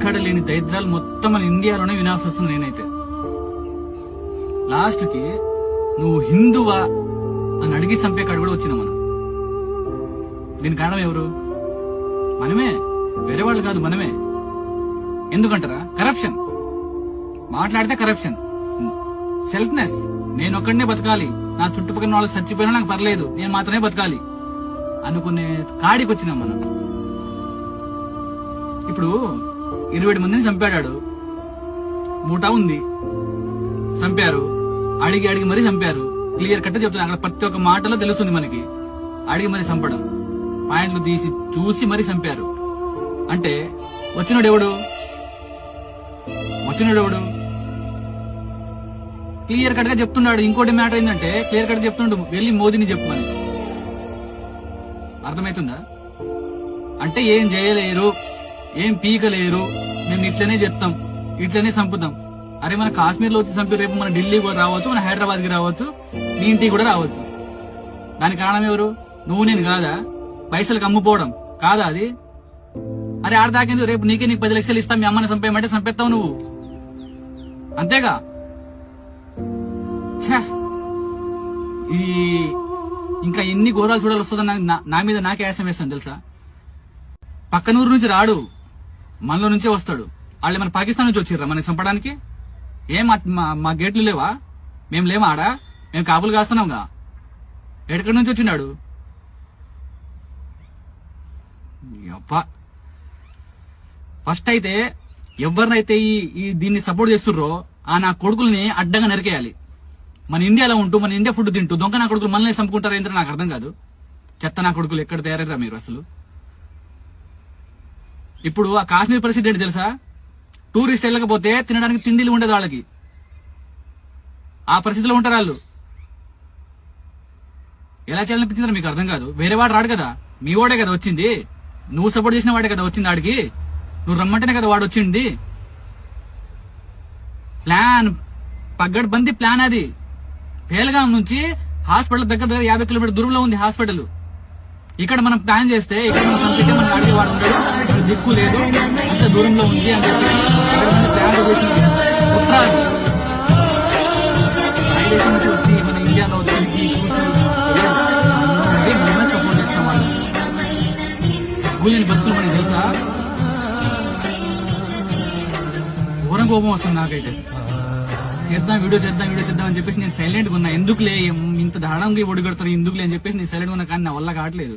ఎక్కడ లేని దరిద్రాలు మొత్తం మన ఇండియాలోనే వినాల్సి వస్తుంది. నేనైతే లాస్ట్ కి నువ్వు హిందువా అని అడిగి చంపే కాడు కూడా వచ్చినా మనం. దీని కారణం ఎవరు? మనమే, వేరే వాళ్ళు కాదు, మనమే. ఎందుకంటారా? కరప్షన్. మాట్లాడితే కరప్షన్, సెల్ఫ్నెస్. నేను ఒక్కడనే బతకాలి, నా చుట్టుపక్కల వాళ్ళు చచ్చిపోయినా నాకు పర్లేదు, నేను మాత్రమే బతకాలి అనుకునే కాడికి వచ్చినాం మనం. ఇప్పుడు 27 మందిని చంపాడాడు, మూటా ఉంది, చంపారు, అడిగి అడిగి మరీ చంపారు. క్లియర్ కట్ చెప్తున్నా, అక్కడ ప్రతి ఒక్క మాటలో తెలుస్తుంది మనకి. అడిగి మరీ చంపడం, పాయింట్లు తీసి చూసి మరీ చంపారు. అంటే వచ్చినోడు ఎవడు? క్లియర్ కట్ గా చెప్తున్నాడు. ఇంకోటి మ్యాటర్ ఏంటంటే క్లియర్ కట్ చెప్తుండు, వెళ్ళి మోదీని చెప్పమని. అర్థమవుతుందా? అంటే ఏం చేయలేరు, ఏం పీకలేరు, మేము ఇట్లనే చెప్తాం, ఇట్లనే చంపుతాం. అరే మన కాశ్మీర్ లో వచ్చి చంపి రేపు మన ఢిల్లీ కూడా రావచ్చు, మన హైదరాబాద్ కి రావచ్చు, నీ ఇంటికి కూడా రావచ్చు. దానికి కారణం ఎవరు? నువ్వు నేను కాదా? పైసలకు అమ్ముపోవడం కాదా అది? అరే ఆడదాకేందు, రేపు నీకు 10 లక్షలు ఇస్తాం, మీ అమ్మని చంపేయమంటే చంపేస్తావు నువ్వు, అంతేగా? ఈ ఇంకా ఎన్ని ఘోరాలు చూడాలి వస్తుందని నా మీద నాకే ఆశం వేస్తాను తెలుసా. పక్కనూరు నుంచి రాడు, మనలో నుంచే వస్తాడు. వాళ్ళు మన పాకిస్తాన్ నుంచి వచ్చిర్రా మనకి చంపడానికి? ఏం మా గేట్లు లేవా? మేము లేమా ఆడా? మేము కాపులు కాస్తున్నాంగా. ఎక్కడి నుంచి వచ్చినాడు? ఫస్ట్ అయితే ఎవరినైతే ఈ దీన్ని సపోర్ట్ చేస్తుర్రో ఆ నా కొడుకుల్ని అడ్డంగా నరికేయాలి. మన ఇండియాలో ఉంటూ మన ఇండియా ఫుడ్ తింటూ దొంగ నా కొడుకులు మనల్ని చంపుకుంటారు ఏంటో నాకు అర్థం కాదు. చెత్త నా కొడుకులు ఎక్కడ తయారయ్యారా మీరు అసలు? ఇప్పుడు ఆ కాశ్మీర్ పరిస్థితి ఏంటి తెలుసా? టూరిస్ట్ వెళ్ళకపోతే తినడానికి తిండిలు ఉండదు వాళ్ళకి, ఆ పరిస్థితిలో ఉంటారు వాళ్ళు. ఎలా చేయాలనిపించిందో మీకు అర్థం కాదు. వేరే వాడు రాడు కదా, మీ వాడే కదా వచ్చింది, నువ్వు సపోర్ట్ చేసిన వాడే కదా వచ్చింది ఆడికి, నువ్వు రమ్మంటేనే కదా వాడు వచ్చింది. ప్లాన్ పగ్గడ్బందీ ప్లాన్ అది. పేలగాం నుంచి హాస్పిటల్ దగ్గర 50 కిలోమీటర్ దూరంలో ఉంది హాస్పిటల్. ఇక్కడ మనం ప్లాన్ చేస్తే ఇక్కడ మనం చంపితే మనకి అడిగే వాడు ఉండడు, దిక్కు లేదు, అంత దూరంలో ఉంది అని చెప్పి ప్లాన్ చేసిన వచ్చి మన ఇండియాలో చూసి సపోర్ట్ చేస్తాం వాళ్ళు. బతుకులు మనకి తెలుసా? ఘోరం కోపం వస్తుంది నాకైతే. వీడియో చేద్దాం అని చెప్పేసి నేను సైలెంట్ గా ఉన్నా. ఎందుకులే ఇంత దారుణంగా ఒడిగడతారు, ఎందుకులే అని చెప్పేసి నేను సైలెంట్ గా ఉన్నా, కానీ నా వల్ల కావట్లేదు.